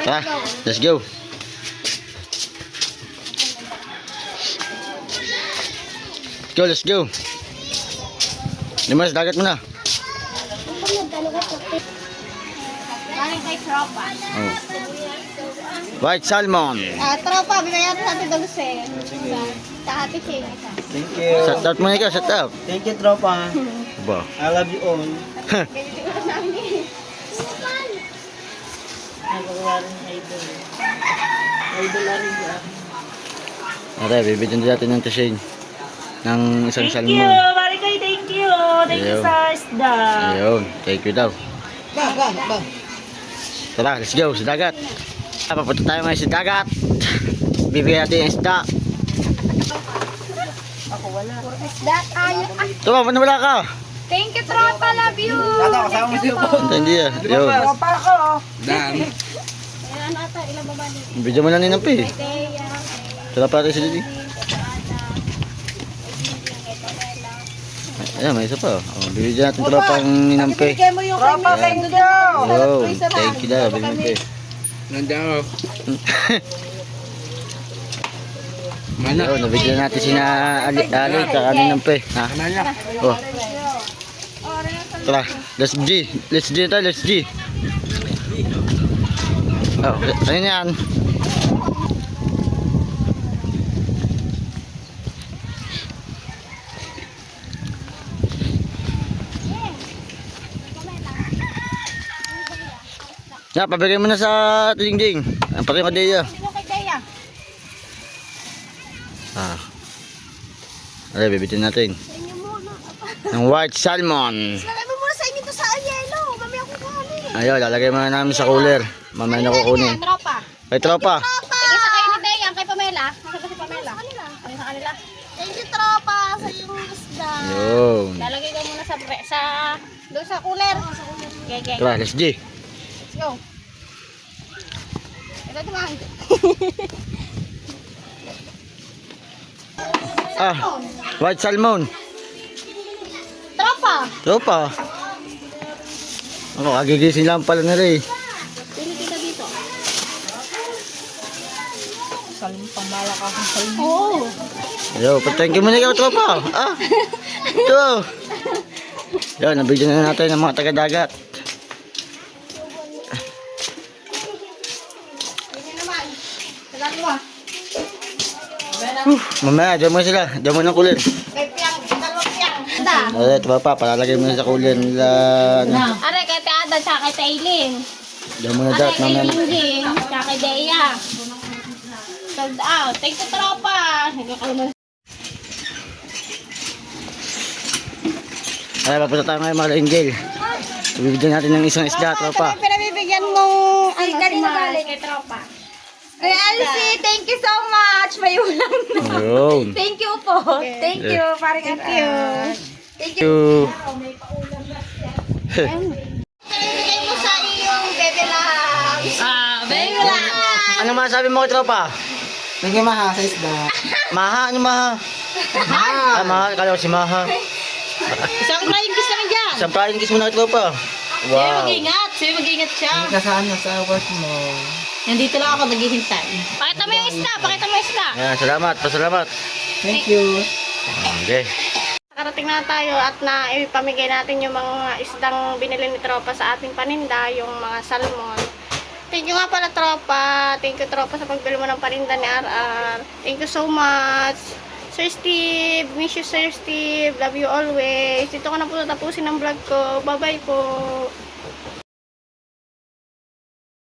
Tara, let's go. Let's go. Limas, dagat mo na. Galing kay tropa. Oh. White salmon. Tropa, binayan natin dulce. Sa Happy King. Thank you. Shout out mo ikaw, shout out. Thank you, tropa. Ba. I love you all. Aray, bibigyan din natin ng tishane ng isang Thank you, salmon. Marikay, thank you. Thank you Ayun. sa isda. Ayun, thank you daw. Ba. Tara, let's go sa dagat. Papunta tayo ngayon sa dagat. Bibigyan natin yung isda. Isda tayo. Tuma, paano wala ka? Thank you, tropa. Love you. Tata, kasama mo siya po. Hindi ah. Ayun. Tropa ako. Dan. Ano ata, ilang baba dito? Bigyan mo na ni Nampi. Teya. Tara pare si Didi. Ayan, may isa pa. Oh, bibigyan natin tropang ni Nampi. Bigay mo yung Tropa, thank you. Ayun, thank you daw. Bigyan Nampi. Nandiyan ako. Ayun, nabigyan natin si na Ali tsaka ni Nampi. Ha? Oh. Tara, let's G. Let's G tayo, let's G. Oh, ayun yan. Ya, pabigay mo na sa Tingjing. Pati yung kadeya. Yung kay Teya. Ah. Ay, bibitin natin. Ng white salmon. Lagay mo muna sa inyo to sa yellow. Mamaya ko kuhanin. Ayun, lalagay muna namin sa cooler. Mamaya na kukunin. Tropa. Ay, tropa. Sige sa kayo ni Teya, kay Pamela. Nasaan ba si Pamela? Ano sa kanila? Thank you, tropa, sa iyong isda. Yun. Lalagay ko muna sa doon sa cooler. Okay. Tara, let's G. Let's go. Ito naman. Ah, white salmon. Tropa. Tropa. Ako, kagigising lang pala na rin. Pili kita dito. Salim pang malak ako sa inyo. Oo. Yo, patengke mo na ikaw, tropa. Ah, ito. Yan, nabigyan na natin ng mga taga-dagat. Pili naman. Sa dalawa. Mamaya, diyan mo sila. Diyan mo ng cooler. Kay Piang, dalawang Piang. Anda. Ay, tropa, palalagay mo na sa cooler nila. Ano. Are, kay Teada, tsaka kay Tailing. Diyan mo na Are, dapat kay mamaya. Lingjing, tsaka kay Deya. Sold out. Thank you, tropa. Nagkakalaman. Ay, papunta tayo ngayon mga Angel. Bibigyan natin ng isang isda, tropa. Pinabibigyan mong ano, si Mars. Kay tropa. Kay Elsie, thank you so much. May ulam na. Ayun. Thank you po. Thank you. Parang thank you. Thank you. Bigay mo sa iyong bebe labs. Baby labs. Ano masabi mo kay tropa? Thank you, maha, sa isda. Maha, ano maha? Ah, maha, kala ko si Maha. Isang flying kiss naman dyan. Isang flying kiss mo na kay tropa. Wow. Sabi mag-ingat siya. Thank you saan sa work mo. Nandito lang ako naghihintay. Pakita mo yung isda. Pakita mo yung isda. Yan, salamat, pasalamat. Thank you. Okay. Nakarating na tayo at ipamigay natin yung mga isdang binili ni tropa sa ating paninda, yung mga salmon. Thank you nga pala tropa. Thank you tropa sa pagbili mo ng paninda ni RR. Thank you so much. Sir Steve, miss you Sir Steve. Love you always. Dito ko na po tapusin ang vlog ko. Bye bye po.